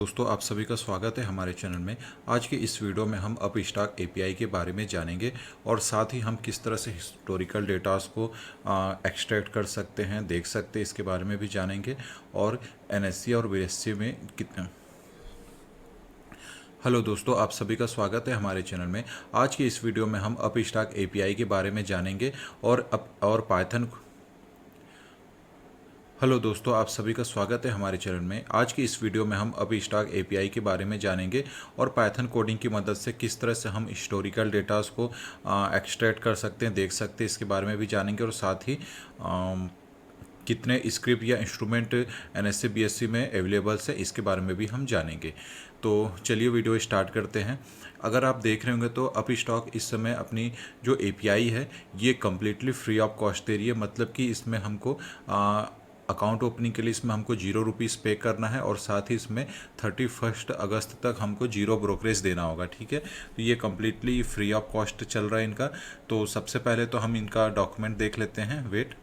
दोस्तों, आप सभी का स्वागत है हमारे चैनल में। आज के इस वीडियो में हम अपस्टॉक एपीआई के बारे में जानेंगे और साथ ही हम किस तरह से हिस्टोरिकल डेटास को एक्सट्रैक्ट कर सकते हैं, देख सकते हैं, इसके बारे में भी जानेंगे। और एनएससी और बीएससी में कितना। हेलो दोस्तों, आप सभी का स्वागत है हमारे चैनल में। आज की इस वीडियो में हम अपस्टॉक एपीआई के बारे में जानेंगे और पाइथन। हेलो दोस्तों, आप सभी का स्वागत है हमारे चैनल में। आज की इस वीडियो में हम अपस्टॉक एपीआई के बारे में जानेंगे और पाइथन कोडिंग की मदद से किस तरह से हम हिस्टोरिकल डेटास को एक्सट्रैक्ट कर सकते हैं, देख सकते हैं, इसके बारे में भी जानेंगे। और साथ ही कितने स्क्रिप्ट या इंस्ट्रूमेंट एनएससी बीएससी में अवेलेबल्स है, इसके बारे में भी हम जानेंगे। तो चलिए वीडियो स्टार्ट करते हैं। अगर आप देख रहे होंगे तो अपस्टॉक इस समय अपनी जो एपीआई है ये कम्प्लीटली फ्री ऑफ कॉस्ट दे रही है। मतलब कि इसमें हमको अकाउंट ओपनिंग के लिए इसमें हमको ₹0 पे करना है और साथ ही इसमें 31 अगस्त तक हमको 0 ब्रोकरेज देना होगा। ठीक है, तो ये कम्प्लीटली फ्री ऑफ कॉस्ट चल रहा है इनका। तो सबसे पहले तो हम इनका डॉक्यूमेंट देख लेते हैं। वेट,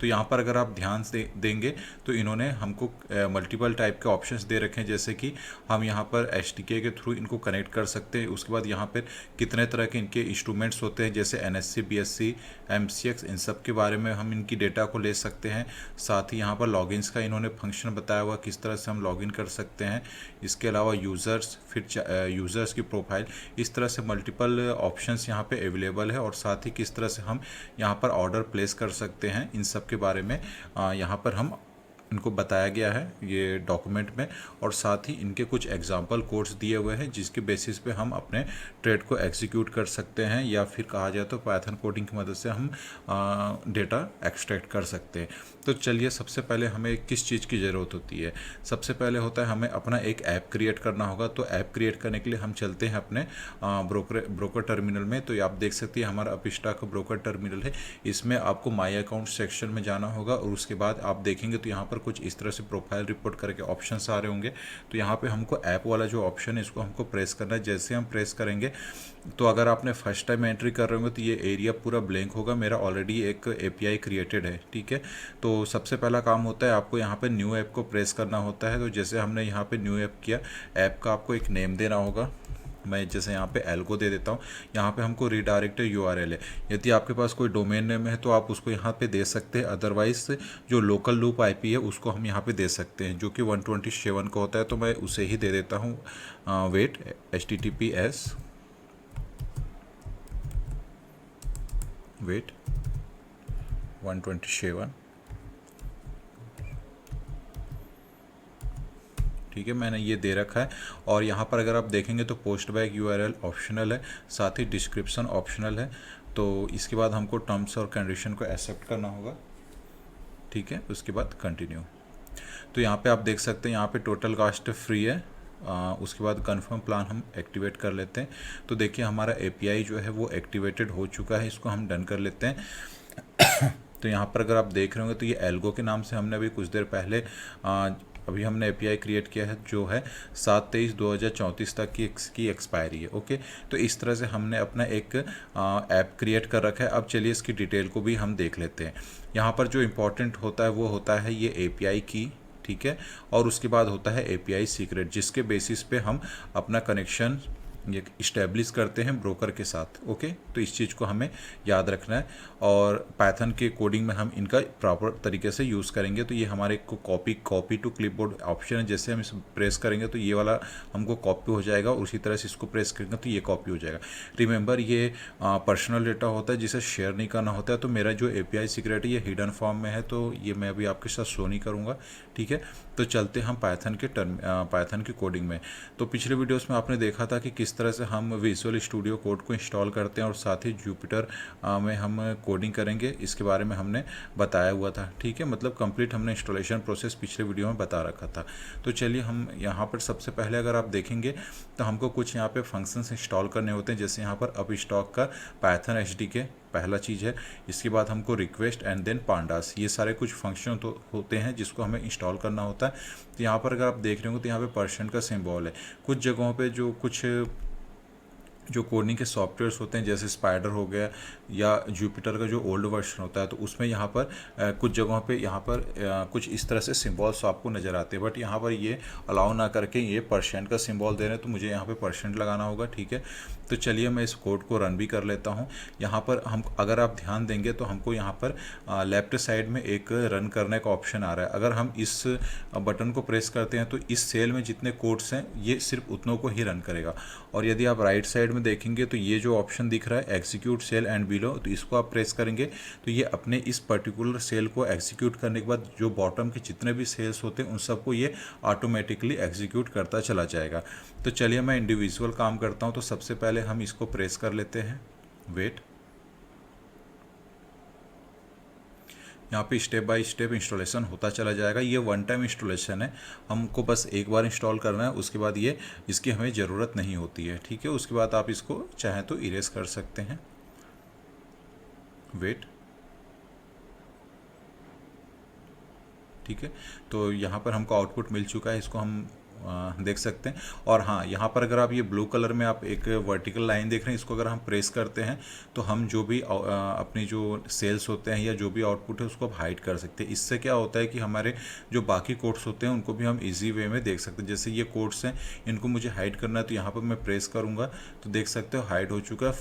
तो यहाँ पर अगर आप ध्यान से देंगे तो इन्होंने हमको मल्टीपल टाइप के ऑप्शंस दे रखे हैं, जैसे कि हम यहाँ पर एसटीके के थ्रू इनको कनेक्ट कर सकते हैं। उसके बाद यहाँ पर कितने तरह के इनके इंस्ट्रूमेंट्स होते हैं, जैसे एनएससी बीएससी एमसीएक्स, इन सब के बारे में हम इनकी डेटा को ले सकते हैं। साथ ही यहाँ पर लॉगिन्स का इन्होंने फंक्शन बताया हुआ, किस तरह से हम लॉगिन कर सकते हैं। इसके अलावा यूज़र्स, फिर यूज़र्स की प्रोफाइल, इस तरह से मल्टीपल ऑप्शंस यहाँ पे अवेलेबल है। और साथ ही किस तरह से हम यहाँ पर ऑर्डर प्लेस कर सकते हैं, इन सब के बारे में यहाँ पर हम इनको बताया गया है ये डॉक्यूमेंट में। और साथ ही इनके कुछ एग्जांपल कोड्स दिए हुए हैं, जिसके बेसिस पे हम अपने ट्रेड को एग्जीक्यूट कर सकते हैं, या फिर कहा जाए तो पाइथन कोडिंग की मदद से हम डेटा एक्सट्रैक्ट कर सकते हैं। तो चलिए, सबसे पहले हमें किस चीज़ की ज़रूरत होती है। सबसे पहले होता है हमें अपना एक ऐप क्रिएट करना होगा। तो ऐप क्रिएट करने के लिए हम चलते हैं अपने ब्रोकर टर्मिनल में। तो आप देख सकते हैं हमारा अपस्टॉक का ब्रोकर टर्मिनल है। इसमें आपको माई अकाउंट सेक्शन में जाना होगा और उसके बाद आप देखेंगे तो यहाँ पर कुछ इस तरह से प्रोफाइल रिपोर्ट करके ऑप्शंस आ रहे होंगे। तो यहाँ पे हमको ऐप वाला जो ऑप्शन है इसको हमको प्रेस करना है। जैसे हम प्रेस करेंगे तो अगर आपने फर्स्ट टाइम एंट्री कर रहे होंगे तो ये एरिया पूरा ब्लैंक होगा। मेरा ऑलरेडी एक एपीआई क्रिएटेड है। ठीक है, तो सबसे पहला काम होता है आपको यहाँ पे न्यू ऐप को प्रेस करना होता है। तो जैसे हमने यहाँ पे न्यू ऐप किया, ऐप का आपको एक नेम देना होगा। मैं जैसे यहाँ पे एल को दे देता हूँ। यहाँ पे हमको रिडायरेक्ट यूआरएल है। यदि आपके पास कोई डोमेन नेम है तो आप उसको यहाँ पे दे सकते हैं। अदरवाइज जो लोकल लूप आईपी है उसको हम यहाँ पे दे सकते हैं, जो कि 127 का होता है। तो मैं उसे ही दे देता हूँ। Wait, HTTPS wait 127। ठीक है, मैंने ये दे रखा है। और यहाँ पर अगर आप देखेंगे तो पोस्ट बैक यूआरएल ऑप्शनल है, साथ ही डिस्क्रिप्शन ऑप्शनल है। तो इसके बाद हमको टर्म्स और कंडीशन को एक्सेप्ट करना होगा। ठीक है, उसके बाद कंटिन्यू। तो यहाँ पे आप देख सकते हैं यहाँ पे टोटल कास्ट फ्री है। उसके बाद कन्फर्म प्लान हम एक्टिवेट कर लेते हैं। तो देखिए हमारा एपीआई जो है वो एक्टिवेटेड हो चुका है। इसको हम डन कर लेते हैं। तो यहाँ पर अगर आप देख रहे होंगे तो ये एल्गो के नाम से हमने अभी कुछ देर पहले अभी हमने एपीआई क्रिएट किया है, जो है 7/23/2034 तक की एक्सपायरी है। ओके, तो इस तरह से हमने अपना एक ऐप क्रिएट कर रखा है। अब चलिए इसकी डिटेल को भी हम देख लेते हैं। यहाँ पर जो इम्पोर्टेंट होता है वो होता है ये एपीआई की। ठीक है, और उसके बाद होता है एपीआई सीक्रेट, जिसके बेसिस पे हम अपना कनेक्शन ये इस्टेब्लिश करते हैं ब्रोकर के साथ। ओके, तो इस चीज़ को हमें याद रखना है और पाइथन के कोडिंग में हम इनका प्रॉपर तरीके से यूज़ करेंगे। तो ये हमारे को कॉपी टू क्लिपबोर्ड ऑप्शन है। जैसे हम इसे प्रेस करेंगे तो ये वाला हमको कॉपी हो जाएगा, और उसी तरह से इसको प्रेस करेंगे तो ये कॉपी हो जाएगा। रिमेंबर, ये पर्सनल डेटा होता है जिसे शेयर नहीं करना होता है। तो मेरा जो एपीआई सीक्रेट है ये हिडन फॉर्म में है, तो ये मैं अभी आपके साथ शो नहीं करूँगा। ठीक है, तो चलते हम पाइथन की कोडिंग में। तो पिछले वीडियोस में आपने देखा था कि किस तरह से हम विजुअल स्टूडियो कोड को इंस्टॉल करते हैं और साथ ही जुपिटर में हम कोडिंग करेंगे, इसके बारे में हमने बताया हुआ था। ठीक है, मतलब कंप्लीट हमने इंस्टॉलेशन प्रोसेस पिछले वीडियो में बता रखा था। तो चलिए हम यहाँ पर सबसे पहले अगर आप देखेंगे तो हमको कुछ यहाँ पे फंक्शंस इंस्टॉल करने होते हैं। जैसे यहाँ पर अपस्टॉक का पाइथन एचडीके पहला चीज़ है। इसके बाद हमको रिक्वेस्ट एंड देन पांडास, ये सारे कुछ फंक्शन तो होते हैं जिसको हमें इंस्टॉल करना होता है। तो यहाँ पर अगर आप देख रहे हो तो यहाँ पे % का सिंबल है। कुछ जगहों पे जो कुछ जो कोडिंग के सॉफ्टवेयर्स होते हैं जैसे स्पाइडर हो गया या जुपिटर का जो ओल्ड वर्जन होता है, तो उसमें यहाँ पर कुछ जगहों पे यहाँ पर कुछ इस तरह से सिंबल्स आपको नज़र आते हैं, बट यहाँ पर ये अलाउ ना करके ये परसेंट का सिंबल दे रहे हैं, तो मुझे यहाँ पे परसेंट लगाना होगा। ठीक है, तो चलिए मैं इस कोड को रन भी कर लेता हूँ। यहाँ पर हम अगर आप ध्यान देंगे तो हमको यहाँ पर लेफ्ट साइड में एक रन करने का ऑप्शन आ रहा है। अगर हम इस बटन को प्रेस करते हैं तो इस सेल में जितने कोड्स हैं ये सिर्फ उतनों को ही रन करेगा। और यदि आप राइट साइड में देखेंगे तो ये जो ऑप्शन दिख रहा है एग्जीक्यूट सेल एंड बिलो, तो इसको आप प्रेस करेंगे तो ये अपने इस पर्टिकुलर सेल को एग्जीक्यूट करने के बाद जो बॉटम के जितने भी सेल्स होते हैं उन सबको ये ऑटोमेटिकली एग्जीक्यूट करता चला जाएगा। तो चलिए मैं इंडिविजुअल काम करता हूँ। तो सबसे पहले हम इसको प्रेस कर लेते हैं, वेट। यहाँ पे स्टेप बाय स्टेप इंस्टॉलेशन होता चला जाएगा। ये वन टाइम इंस्टॉलेशन है, हमको बस एक बार इंस्टॉल करना है, उसके बाद ये इसकी हमें ज़रूरत नहीं होती है। ठीक है, उसके बाद आप इसको चाहें तो इरेज कर सकते हैं, वेट। ठीक है, तो यहाँ पर हमको आउटपुट मिल चुका है, इसको हम देख सकते हैं। और हाँ, यहाँ पर अगर आप ये ब्लू कलर में आप एक वर्टिकल लाइन देख रहे हैं, इसको अगर हम प्रेस करते हैं तो हम जो भी अपनी जो सेल्स होते हैं या जो भी आउटपुट है उसको आप हाइड कर सकते हैं। इससे क्या होता है कि हमारे जो बाकी कोड्स होते हैं उनको भी हम इजी वे में देख सकते हैं। जैसे ये कोड्स हैं, इनको मुझे हाइड करना है तो यहाँ पर मैं प्रेस करूँगा तो देख सकते हो हाइड हो चुका है।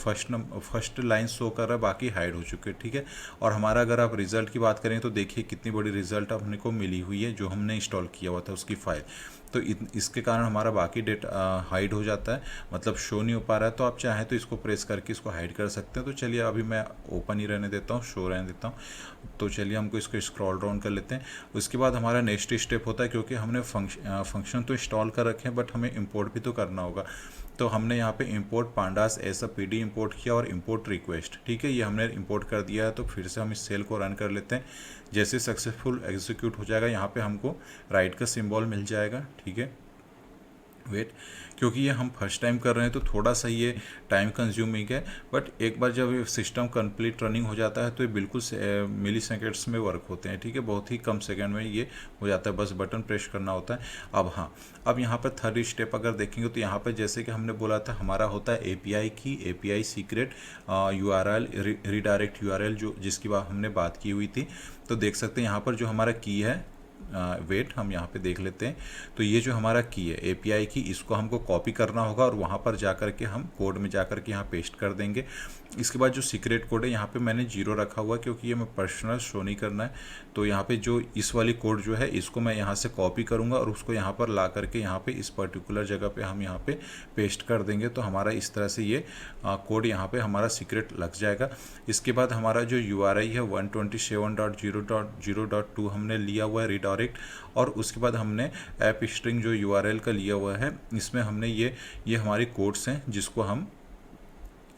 फर्स्ट लाइन शो कर रहा है, बाकी हाइड हो चुके हैं। ठीक है, और हमारा अगर आप रिजल्ट की बात करें तो देखिए कितनी बड़ी रिजल्ट अपने को मिली हुई है जो हमने इंस्टॉल किया हुआ था उसकी फाइल। तो इसके कारण हमारा बाकी डेटा हाइड हो जाता है, मतलब शो नहीं हो पा रहा है। तो आप चाहें तो इसको प्रेस करके इसको हाइड कर सकते हैं। तो चलिए अभी मैं ओपन ही रहने देता हूँ, शो रहने देता हूँ। तो चलिए हमको इसको स्क्रॉल डाउन कर लेते हैं। उसके बाद हमारा नेक्स्ट स्टेप होता है, क्योंकि हमने फंक्शन तो इंस्टॉल कर रखे हैं बट हमें इंपोर्ट भी तो करना होगा। तो हमने यहाँ पे इंपोर्ट पांडास ऐसा पीडी इंपोर्ट किया और इंपोर्ट रिक्वेस्ट। ठीक है, ये हमने इंपोर्ट कर दिया है। तो फिर से हम इस सेल को रन कर लेते हैं। जैसे सक्सेसफुल एग्जीक्यूट हो जाएगा यहाँ पे हमको राइट का सिंबल मिल जाएगा। ठीक है, वेट, क्योंकि ये हम फर्स्ट टाइम कर रहे हैं तो थोड़ा सा ये टाइम कंज्यूमिंग है, बट एक बार जब ये सिस्टम कंप्लीट रनिंग हो जाता है तो ये बिल्कुल मिली सेकेंड्स में वर्क होते हैं। ठीक है, बहुत ही कम सेकंड में ये हो जाता है, बस बटन प्रेस करना होता है। अब हाँ, अब यहाँ पर थर्ड स्टेप अगर देखेंगे तो यहाँ पर जैसे कि हमने बोला था हमारा होता है एपीआई की, API secret URL, redirect URL जो जिसकी बात हमने बात की हुई थी। तो देख सकते हैं यहाँ पर जो हमारा की है, वेट हम यहाँ पे देख लेते हैं। तो ये जो हमारा की है एपीआई की, इसको हमको कॉपी करना होगा और वहाँ पर जा कर के हम कोड में जा कर के यहाँ पेस्ट कर देंगे। इसके बाद जो सीक्रेट कोड है यहाँ पे मैंने 0 रखा हुआ है क्योंकि ये मैं पर्सनल शो नहीं करना है। तो यहाँ पे जो इस वाली कोड जो है इसको मैं यहाँ से कॉपी करूँगा और उसको यहाँ पर ला करके यहाँ पे इस पर्टिकुलर जगह पे हम यहाँ पे पेस्ट कर देंगे। तो हमारा इस तरह से ये कोड यहाँ पे हमारा सीक्रेट लग जाएगा। इसके बाद हमारा जो URI है 127.0.0.2 हमने लिया हुआ है रीडायरेक्ट, और उसके बाद हमने ऐप स्ट्रिंग जो URL का लिया हुआ है इसमें हमने ये हमारी कोड्स हैं जिसको हम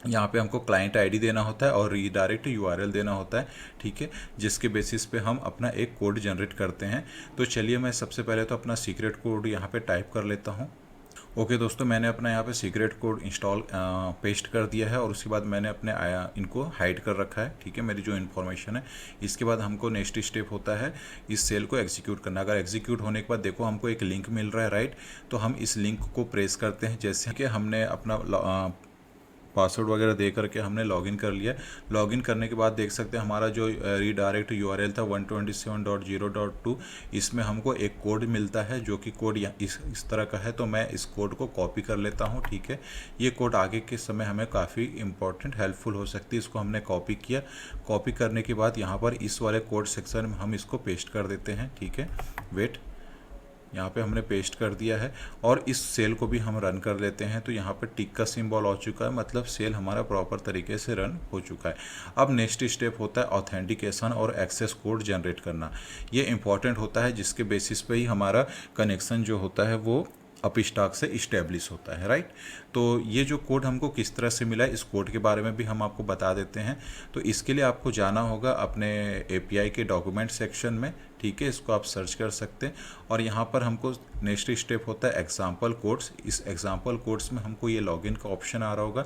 यहाँ पे हमको क्लाइंट आईडी देना होता है और रीडायरेक्ट यूआरएल देना होता है। ठीक है, जिसके बेसिस पे हम अपना एक कोड जनरेट करते हैं। तो चलिए मैं सबसे पहले तो अपना सीक्रेट कोड यहाँ पे टाइप कर लेता हूँ। ओके दोस्तों, मैंने अपना यहाँ पे सीक्रेट कोड इंस्टॉल पेस्ट कर दिया है और उसके बाद मैंने अपने इनको हाइड कर रखा है। ठीक है, मेरी जो इन्फॉर्मेशन है। इसके बाद हमको नेक्स्ट स्टेप होता है इस सेल को एग्जीक्यूट करना। अगर एग्जीक्यूट होने के बाद देखो हमको एक लिंक मिल रहा है, राइट। तो हम इस लिंक को प्रेस करते हैं। जैसे कि हमने अपना पासवर्ड वगैरह दे करके हमने लॉगिन कर लिया। लॉगिन करने के बाद देख सकते हैं हमारा जो रीडायरेक्ट यूआरएल था 127.0.2, इसमें हमको एक कोड मिलता है जो कि कोड इस तरह का है। तो मैं इस कोड को कॉपी कर लेता हूं। ठीक है, ये कोड आगे के समय हमें काफ़ी इंपॉर्टेंट हेल्पफुल हो सकती है। इसको हमने कॉपी किया। कॉपी करने के बाद यहाँ पर इस वाले कोड सेक्शन में हम इसको पेस्ट कर देते हैं। ठीक है, वेट, यहाँ पे हमने पेस्ट कर दिया है और इस सेल को भी हम रन कर लेते हैं। तो यहाँ पे टिक का सिंबल हो चुका है, मतलब सेल हमारा प्रॉपर तरीके से रन हो चुका है। अब नेक्स्ट स्टेप होता है ऑथेंटिकेशन और एक्सेस कोड जनरेट करना। ये इंपॉर्टेंट होता है, जिसके बेसिस पे ही हमारा कनेक्शन जो होता है वो अपस्टॉक से इस्टेब्लिश होता है, राइट। तो ये जो कोड हमको किस तरह से मिला है, इस कोड के बारे में भी हम आपको बता देते हैं। तो इसके लिए आपको जाना होगा अपने एपीआई के डॉक्यूमेंट सेक्शन में। ठीक है, इसको आप सर्च कर सकते हैं। और यहाँ पर हमको नेक्स्ट स्टेप होता है एग्जाम्पल कोड्स। इस एग्जाम्पल कोड्स में हमको ये लॉगिन का ऑप्शन आ रहा होगा,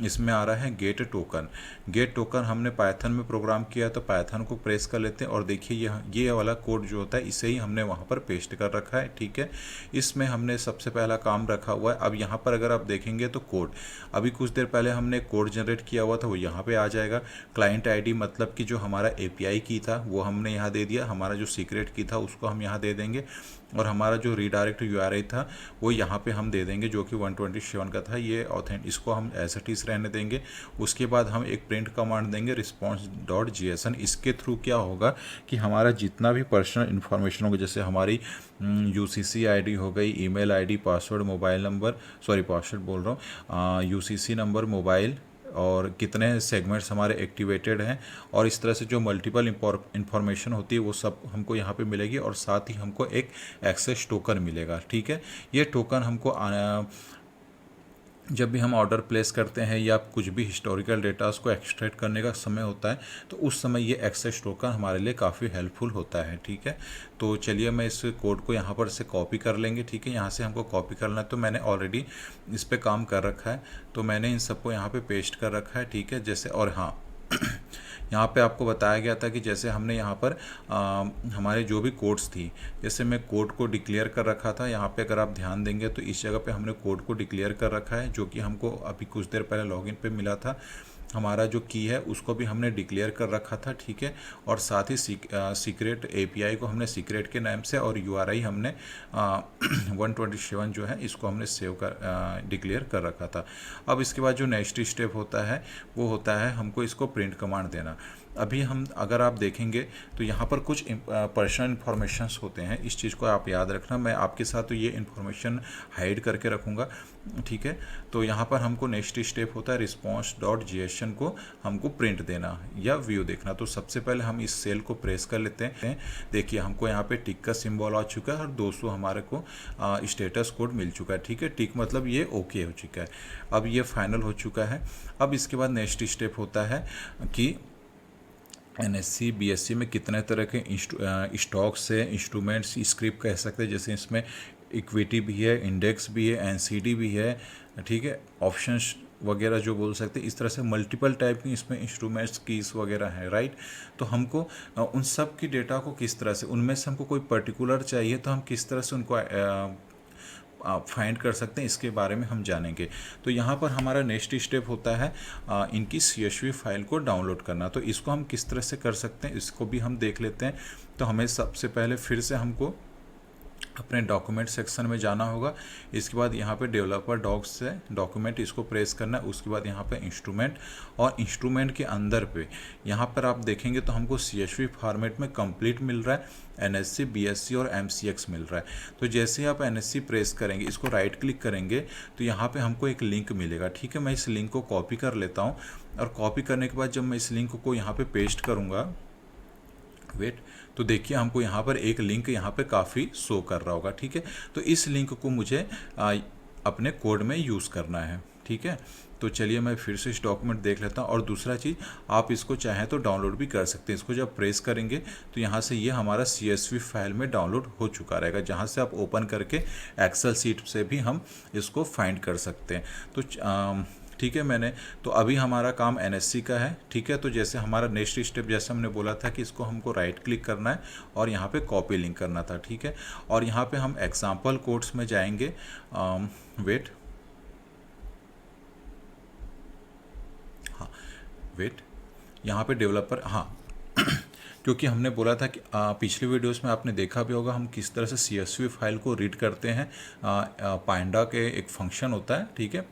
इसमें आ रहा है गेट टोकन। गेट टोकन हमने पाइथन में प्रोग्राम किया तो पाइथन को प्रेस कर लेते हैं और देखिए ये वाला कोड जो होता है इसे ही हमने वहाँ पर पेस्ट कर रखा है, ठीक है। इसमें हमने सबसे पहला काम रखा हुआ है। अब यहाँ पर अगर आप देखेंगे तो कोड, अभी कुछ देर पहले हमने कोड जनरेट किया हुआ था वो यहाँ पे आ जाएगा। क्लाइंट आईडी मतलब कि जो हमारा एपीआई की था वो हमने यहाँ दे दिया, हमारा जो सीक्रेट की था उसको हम यहाँ दे देंगे, और हमारा जो रीडायरेक्ट यूआरआई था वो यहाँ पे हम दे देंगे जो कि 127 का था। ये इसको हम एज इट इज़ रहने देंगे। उसके बाद हम एक प्रिंट कमांड देंगे response.json। इसके थ्रू क्या होगा कि हमारा जितना भी पर्सनल इन्फॉर्मेशन होगा, जैसे हमारी यूसीसी आईडी हो गई, email ID, password, mobile number, sorry password बोल रहा हूँ, यूसीसी नंबर, मोबाइल, और कितने सेगमेंट्स हमारे एक्टिवेटेड हैं, और इस तरह से जो मल्टीपल इंफॉर्मेशन होती है वो सब हमको यहाँ पे मिलेगी। और साथ ही हमको एक एक्सेस टोकन मिलेगा, ठीक है। ये टोकन हमको जब भी हम ऑर्डर प्लेस करते हैं या कुछ भी हिस्टोरिकल डेटा उसको एक्सट्रैक्ट करने का समय होता है तो उस समय ये एक्सेस टोकन हमारे लिए काफ़ी हेल्पफुल होता है, ठीक है। तो चलिए मैं इस कोड को यहाँ पर से कॉपी कर लेंगे, ठीक है। यहाँ से हमको कॉपी करना है तो मैंने ऑलरेडी इस पर काम कर रखा है, तो मैंने इन सबको यहाँ पे पेस्ट कर रखा है, ठीक है। जैसे, और हाँ यहाँ पे आपको बताया गया था कि जैसे हमने यहाँ पर हमारे जो भी कोड्स थी, जैसे मैं कोड को डिक्लेयर कर रखा था, यहाँ पे अगर आप ध्यान देंगे तो इस जगह पे हमने कोड को डिक्लेयर कर रखा है जो कि हमको अभी कुछ देर पहले लॉगिन पे मिला था। हमारा जो की है उसको भी हमने डिक्लेयर कर रखा था, ठीक है। और साथ ही सीक्रेट एपीआई को हमने सीक्रेट के नाम से, और यूआरआई हमने 127 जो है इसको हमने सेव कर डिक्लेयर कर रखा था। अब इसके बाद जो नेक्स्ट स्टेप होता है वो होता है हमको इसको प्रिंट कमांड देना। अभी हम अगर आप देखेंगे तो यहाँ पर कुछ पर्सनल इन्फॉर्मेशंस होते हैं, इस चीज़ को आप याद रखना। मैं आपके साथ तो ये इन्फॉर्मेशन हाइड करके रखूँगा, ठीक है। तो यहाँ पर हमको नेक्स्ट स्टेप होता है response.json को हमको प्रिंट देना या व्यू देखना। तो सबसे पहले हम इस सेल को प्रेस कर लेते हैं। देखिए हमको यहाँ पे टिक का सिंबल आ चुका है और 200 हमारे को स्टेटस कोड मिल चुका है, ठीक है। टिक मतलब ये ओके हो चुका है, अब ये फाइनल हो चुका है। अब इसके बाद नेक्स्ट स्टेप होता है कि एनएससी बीएससी में कितने तरह के स्टॉक्स है, इंस्ट्रूमेंट्स, स्क्रिप्ट कह सकते हैं, जैसे इसमें इक्विटी भी है, इंडेक्स भी है, एनसीडी भी है, ठीक है, ऑप्शंस वगैरह जो बोल सकते हैं। इस तरह से मल्टीपल टाइप की इसमें इंस्ट्रूमेंट्स कीज वगैरह है, राइट। तो हमको उन सब की डेटा को किस तरह से, उनमें से हमको कोई पर्टिकुलर चाहिए तो हम किस तरह से उनको आप फाइंड कर सकते हैं, इसके बारे में हम जानेंगे। तो यहाँ पर हमारा नेक्स्ट स्टेप होता है इनकी CSV फाइल को डाउनलोड करना। तो इसको हम किस तरह से कर सकते हैं इसको भी हम देख लेते हैं। तो हमें सबसे पहले फिर से हमको अपने डॉक्यूमेंट सेक्शन में जाना होगा। इसके बाद यहाँ पे डेवलपर डॉक्स से डॉक्यूमेंट इसको प्रेस करना है। उसके बाद यहाँ पे इंस्ट्रूमेंट, और इंस्ट्रूमेंट के अंदर पे यहाँ पर आप देखेंगे तो हमको CSV फॉर्मेट में कंप्लीट मिल रहा है, NSC, BSc और MCX मिल रहा है। तो जैसे आप NSC प्रेस करेंगे, इसको राइट क्लिक करेंगे तो यहाँ पे हमको एक लिंक मिलेगा, ठीक है। मैं इस लिंक को कॉपी कर लेता हूँ, और कॉपी करने के बाद जब मैं इस लिंक को यहाँ पे पेस्ट करूँगा, वेट, तो देखिए हमको यहाँ पर एक लिंक यहाँ पे काफ़ी शो कर रहा होगा, ठीक है। तो इस लिंक को मुझे अपने कोड में यूज़ करना है, ठीक है। तो चलिए मैं फिर से इस डॉक्यूमेंट देख लेता हूँ। और दूसरा चीज़, आप इसको चाहें तो डाउनलोड भी कर सकते हैं। इसको जब प्रेस करेंगे तो यहाँ से ये हमारा CSV फाइल में डाउनलोड हो चुका रहेगा, जहाँ से आप ओपन करके एक्सेल सीट से भी हम इसको फाइंड कर सकते हैं। तो ठीक है, मैंने तो अभी हमारा काम NSC का है, ठीक है। तो जैसे हमारा नेक्स्ट स्टेप, जैसे हमने बोला था कि इसको हमको राइट क्लिक करना है और यहाँ पे कॉपी लिंक करना था, ठीक है। और यहाँ पे हम एग्जाम्पल कोड्स में जाएंगे, वेट, हाँ वेट, यहाँ पे डेवलपर, हाँ क्योंकि हमने बोला था कि पिछले वीडियोस में आपने देखा भी होगा हम किस तरह से CSV फाइल को रीड करते हैं। पांडा के एक फंक्शन होता है, ठीक है,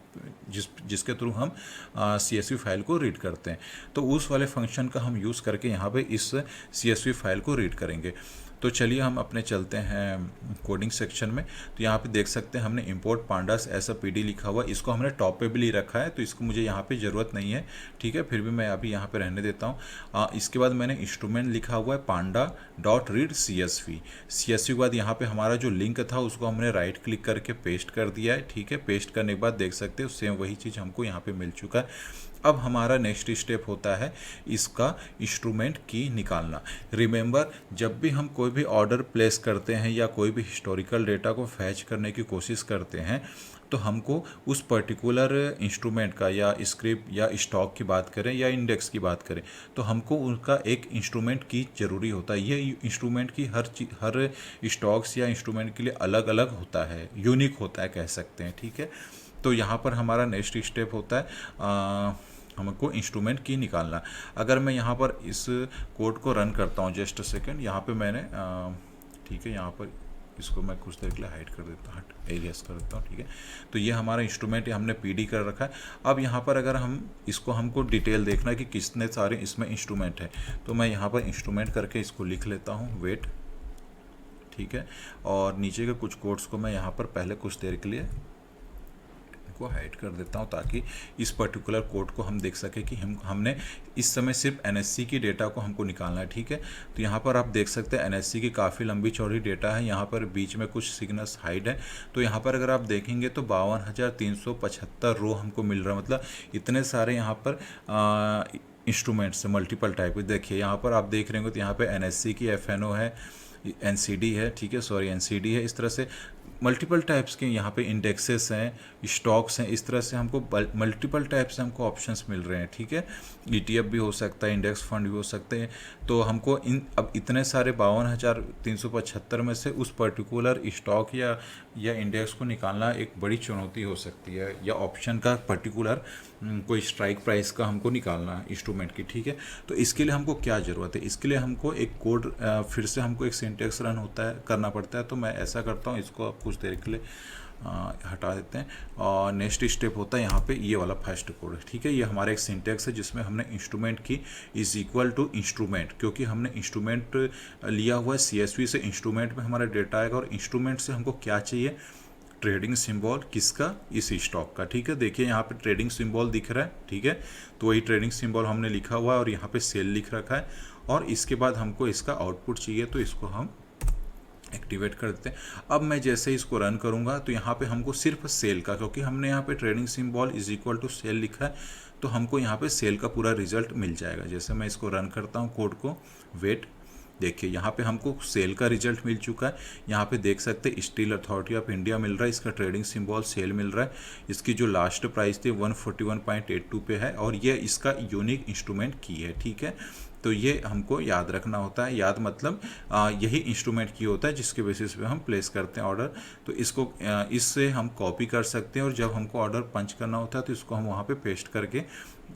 जिसके थ्रू हम CSV फाइल को रीड करते हैं। तो उस वाले फंक्शन का हम यूज़ करके यहाँ पे इस CSV फाइल को रीड करेंगे। तो चलिए हम अपने चलते हैं कोडिंग सेक्शन में। तो यहाँ पे देख सकते हैं हमने इंपोर्ट पांडास ऐसा PD लिखा हुआ, इसको हमने टॉप पे भी ले रखा है, तो इसको मुझे यहाँ पे ज़रूरत नहीं है, ठीक है। फिर भी मैं अभी यहाँ पे रहने देता हूँ। इसके बाद मैंने इंस्ट्रूमेंट लिखा हुआ है panda.read CSV। CSV के बाद यहाँ पे हमारा जो लिंक था उसको हमने राइट क्लिक करके पेस्ट कर दिया है, ठीक है। पेस्ट करने के बाद देख सकते हो सेम वही चीज़ हमको यहाँ पे मिल चुका है। अब हमारा नेक्स्ट स्टेप होता है इसका इंस्ट्रूमेंट की निकालना। रिमेंबर, जब भी हम कोई भी ऑर्डर प्लेस करते हैं या कोई भी हिस्टोरिकल डेटा को फैच करने की कोशिश करते हैं तो हमको उस पर्टिकुलर इंस्ट्रूमेंट का, या स्क्रिप्ट या स्टॉक की बात करें या इंडेक्स की बात करें, तो हमको उनका एक इंस्ट्रूमेंट की ज़रूरी होता है। ये इंस्ट्रूमेंट की हर स्टॉक्स या इंस्ट्रूमेंट के लिए अलग अलग होता है, यूनिक होता है कह सकते हैं, ठीक है। तो यहाँ पर हमारा नेक्स्ट स्टेप होता है हमको इंस्ट्रूमेंट की निकालना। अगर मैं यहाँ पर इस कोड को रन करता हूँ, जस्ट अ सेकेंड, यहाँ पे मैंने ठीक है, यहाँ पर इसको मैं कुछ देर के लिए हाइड कर देता हूँ, एरियस कर देता हूँ, ठीक है। तो ये हमारा इंस्ट्रूमेंट हमने पीडी कर रखा है। अब यहाँ पर अगर हमको डिटेल देखना है कि कितने सारे इसमें इंस्ट्रूमेंट है, तो मैं यहाँ पर इंस्ट्रूमेंट करके इसको लिख लेता हूँ, वेट, ठीक है। और नीचे के कुछ कोड्स को मैं यहाँ पर पहले कुछ देर के लिए को हाइड कर देता हूं, ताकि इस पर्टिकुलर कोड को हम देख सके कि हमने इस समय सिर्फ एनएससी की डेटा को हमको निकालना है, ठीक है। तो यहाँ पर आप देख सकते हैं एनएससी की काफ़ी लंबी चौड़ी डेटा है, यहाँ पर बीच में कुछ सिग्नल्स हाइड है। तो यहाँ पर अगर आप देखेंगे तो 52,375 रो हमको मिल रहा है, मतलब इतने सारे यहाँ पर इंस्ट्रूमेंट्स मल्टीपल टाइप। देखिए यहाँ पर आप देख रहे होंगे तो यहाँ पे एनएससी की एफएनओ है, एनसीडी है, ठीक है, सॉरी एनसीडी है। इस तरह से मल्टीपल टाइप्स के यहाँ पे इंडेक्सेस हैं, स्टॉक्स हैं, इस तरह से हमको मल्टीपल टाइप से हमको ऑप्शंस मिल रहे हैं, ठीक है। ईटीएफ भी हो सकता है, इंडेक्स फंड भी हो सकते हैं। तो हमको अब इतने सारे 52,375 में से उस पर्टिकुलर स्टॉक या इंडेक्स को निकालना एक बड़ी चुनौती हो सकती है, या ऑप्शन का पर्टिकुलर कोई स्ट्राइक प्राइस का हमको निकालना है इंस्ट्रूमेंट की, ठीक है। तो इसके लिए हमको क्या ज़रूरत है, इसके लिए हमको एक कोड फिर से हमको एक सिंटेक्स रन होता है, करना पड़ता है। तो मैं ऐसा करता हूँ, इसको आप कुछ देर के लिए हटा देते हैं। और नेक्स्ट स्टेप होता है यहाँ पे ये वाला फर्स्ट कोड, ठीक है। ये हमारा एक सिंटेक्स है जिसमें हमने इंस्ट्रूमेंट की इज इक्वल टू इंस्ट्रूमेंट, क्योंकि हमने इंस्ट्रूमेंट लिया हुआ है सीएसवी से, इंस्ट्रूमेंट में हमारा डेटा आएगा और इंस्ट्रूमेंट से हमको क्या चाहिए, ट्रेडिंग सिंबल किसका, इस स्टॉक का, ठीक है। देखिए यहाँ पे ट्रेडिंग सिंबल दिख रहा है, ठीक है। तो वही ट्रेडिंग सिंबल हमने लिखा हुआ है और यहाँ पे सेल लिख रखा है। और इसके बाद हमको इसका आउटपुट चाहिए, तो इसको हम एक्टिवेट कर देते हैं। अब मैं जैसे इसको रन करूंगा तो यहाँ पे हमको सिर्फ सेल का, क्योंकि हमने यहाँ पे trading symbol is equal to sell लिखा है, तो हमको यहाँ पे सेल का पूरा रिजल्ट मिल जाएगा। जैसे मैं इसको रन करता हूँ कोड को, वेट, देखिए यहाँ पे हमको सेल का रिजल्ट मिल चुका है। यहाँ पे देख सकते हैं स्टील अथॉरिटी ऑफ इंडिया मिल रहा है, इसका ट्रेडिंग सिंबल सेल मिल रहा है। इसकी जो लास्ट प्राइस थी 141.82 पे है और ये इसका यूनिक इंस्ट्रूमेंट की है, ठीक है। तो ये हमको याद रखना होता है, याद मतलब यही इंस्ट्रूमेंट की होता है जिसके बेसिस पे हम प्लेस करते हैं ऑर्डर। तो इसको इससे हम कॉपी कर सकते हैं और जब हमको ऑर्डर पंच करना होता है तो इसको हम वहाँ पे पेस्ट करके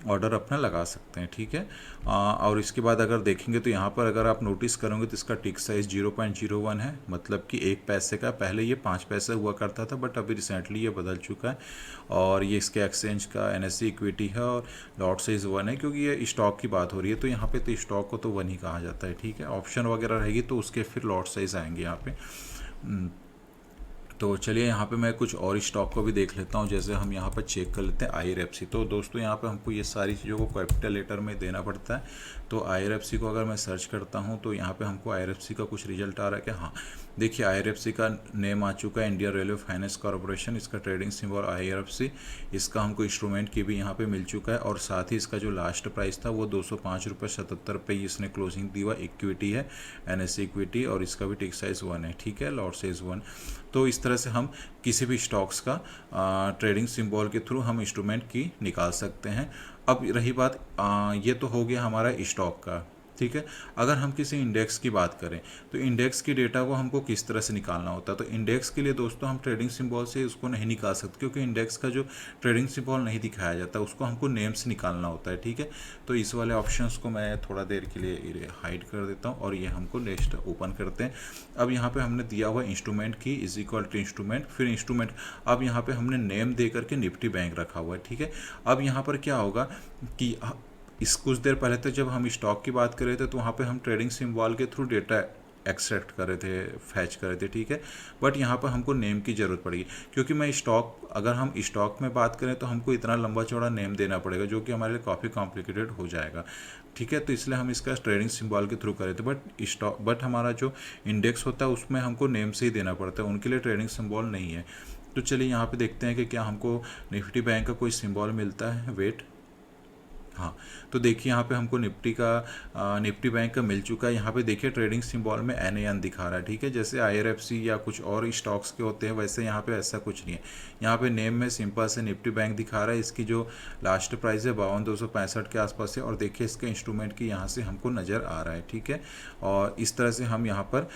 ऑर्डर अपना लगा सकते हैं, ठीक है। और इसके बाद अगर देखेंगे तो यहाँ पर अगर आप नोटिस करोगे तो इसका टिक साइज 0.01 है, मतलब कि 1 पैसे का। पहले ये 5 पैसे हुआ करता था, बट अभी रिसेंटली ये बदल चुका है। और ये इसके एक्सचेंज का एनएससी इक्विटी है और लॉट साइज 1 है, क्योंकि ये स्टॉक की बात हो रही है तो यहाँ पे तो स्टॉक को तो 1 ही कहा जाता है, ठीक है। ऑप्शन वगैरह रहेगी तो उसके फिर लॉट साइज आएंगे यहाँ पे। तो चलिए यहाँ पे मैं कुछ और स्टॉक को भी देख लेता हूँ। जैसे हम यहाँ पर चेक कर लेते हैं IRFC। तो दोस्तों यहाँ पे हमको ये सारी चीज़ों को कैपिटल लेटर में देना पड़ता है। तो IRFC को अगर मैं सर्च करता हूँ तो यहाँ पे हमको IRFC का कुछ रिजल्ट आ रहा है कि हाँ, देखिए IRFC का नेम आ चुका है, इंडिया रेलवे फाइनेंस कॉर्पोरेशन। इसका ट्रेडिंग सिंबल IRFC, इसका हमको इंस्ट्रूमेंट की भी यहाँ पे मिल चुका है। और साथ ही इसका जो लास्ट प्राइस था वो 205.77 इसने क्लोजिंग दी हुआ। इक्विटी है NSE इक्विटी और इसका भी टिक साइज 1 है, ठीक है, लॉट साइज 1। तो इस तरह से हम किसी भी स्टॉक्स का ट्रेडिंग सिंबल के थ्रू हम इंस्ट्रूमेंट की निकाल सकते हैं। अब रही बात ये तो हो गया हमारा स्टॉक का, ठीक है। अगर हम किसी इंडेक्स की बात करें तो इंडेक्स की डेटा को हमको किस तरह से निकालना होता है। तो इंडेक्स के लिए दोस्तों हम ट्रेडिंग सिंबल से उसको नहीं निकाल सकते, क्योंकि इंडेक्स का जो ट्रेडिंग सिंबल नहीं दिखाया जाता, उसको हमको नेम से निकालना होता है, ठीक है। तो इस वाले ऑप्शंस को मैं थोड़ा देर के लिए हाइड कर देता हूँ और ये हमको नेक्स्ट ओपन करते हैं। अब यहाँ पर हमने दिया हुआ इंस्ट्रूमेंट की इज इक्वल टू इंस्ट्रूमेंट, फिर इंस्ट्रूमेंट। अब यहाँ पर हमने नेम दे करके निफ्टी बैंक रखा हुआ है, ठीक है। अब यहाँ पर क्या होगा कि इस कुछ देर पहले तक जब हम स्टॉक की बात कर रहे थे तो वहाँ पे हम ट्रेडिंग सिंबल के थ्रू डेटा एक्सट्रैक्ट कर रहे थे, फैच कर रहे थे, ठीक है। बट यहाँ पर हमको नेम की ज़रूरत पड़ेगी, क्योंकि मैं अगर हम स्टॉक में बात करें तो हमको इतना लंबा चौड़ा नेम देना पड़ेगा, जो कि हमारे लिए काफ़ी कॉम्प्लिकेटेड हो जाएगा, ठीक है। तो इसलिए हम इसका ट्रेडिंग सिंबल के थ्रू कर रहे थे। बट हमारा जो इंडेक्स होता है उसमें हमको नेम से ही देना पड़ता है, उनके लिए ट्रेडिंग सिंबल नहीं है। तो चलिए यहाँ पर देखते हैं कि क्या हमको निफ्टी बैंक का कोई सिंबल मिलता है। वेट, हाँ, तो देखिए यहाँ पे हमको निफ्टी बैंक का मिल चुका है। यहाँ पे देखिए ट्रेडिंग सिंबल में NAN दिखा रहा है, ठीक है। जैसे IRFC या कुछ और स्टॉक्स के होते हैं वैसे यहाँ पे ऐसा कुछ नहीं है। यहाँ पे नेम में सिंपल से निफ्टी बैंक दिखा रहा है। इसकी जो लास्ट प्राइस है 5265 के आसपास है, और देखिए इसके इंस्ट्रूमेंट की यहाँ से हमको नज़र आ रहा है, ठीक है। और इस तरह से हम यहाँ पर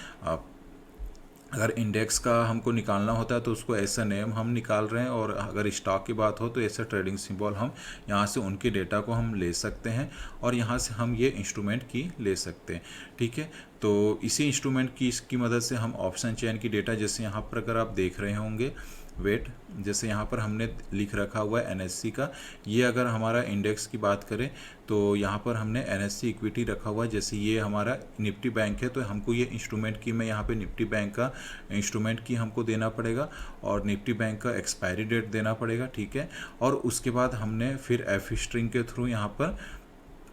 अगर इंडेक्स का हमको निकालना होता है तो उसको ऐसा नेम हम निकाल रहे हैं, और अगर स्टॉक की बात हो तो ऐसा ट्रेडिंग सिंबल हम यहाँ से उनके डेटा को हम ले सकते हैं, और यहाँ से हम ये इंस्ट्रूमेंट की ले सकते हैं, ठीक है। तो इसी इंस्ट्रूमेंट की इसकी मदद से हम ऑप्शन चेन की डेटा, जैसे यहाँ पर अगर आप देख रहे होंगे वेट, जैसे यहाँ पर हमने लिख रखा हुआ है NSE का, ये अगर हमारा इंडेक्स की बात करें तो यहाँ पर हमने NSE इक्विटी रखा हुआ है। जैसे ये हमारा निफ्टी बैंक है तो हमको ये इंस्ट्रूमेंट की, मैं यहाँ पे निफ्टी बैंक का इंस्ट्रूमेंट की हमको देना पड़ेगा, और निफ्टी बैंक का एक्सपायरी डेट देना पड़ेगा, ठीक है। और उसके बाद हमने फिर F स्ट्रिंग के थ्रू यहाँ पर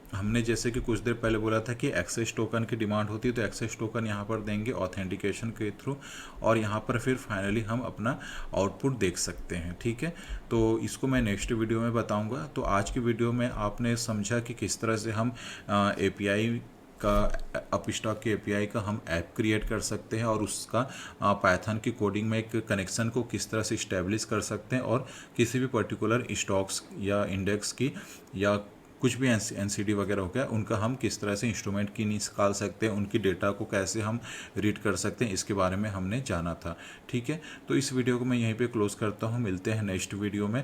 हमने, जैसे कि कुछ देर पहले बोला था कि एक्सेस टोकन की डिमांड होती है, तो एक्सेस टोकन यहाँ पर देंगे ऑथेंटिकेशन के थ्रू, और यहाँ पर फिर फाइनली हम अपना आउटपुट देख सकते हैं, ठीक है। तो इसको मैं नेक्स्ट वीडियो में बताऊंगा। तो आज की वीडियो में आपने समझा कि किस तरह से हम API का, अपस्टॉक के API का हम ऐप क्रिएट कर सकते हैं, और उसका पाइथन की कोडिंग में एक कनेक्शन को किस तरह से इस्टेब्लिश कर सकते हैं, और किसी भी पर्टिकुलर स्टॉक्स या इंडेक्स की या कुछ भी NCD वगैरह हो गया, उनका हम किस तरह से इंस्ट्रूमेंट की निकाल सकते हैं, उनकी डेटा को कैसे हम रीड कर सकते हैं, इसके बारे में हमने जाना था, ठीक है। तो इस वीडियो को मैं यहीं पे क्लोज करता हूँ, मिलते हैं नेक्स्ट वीडियो में।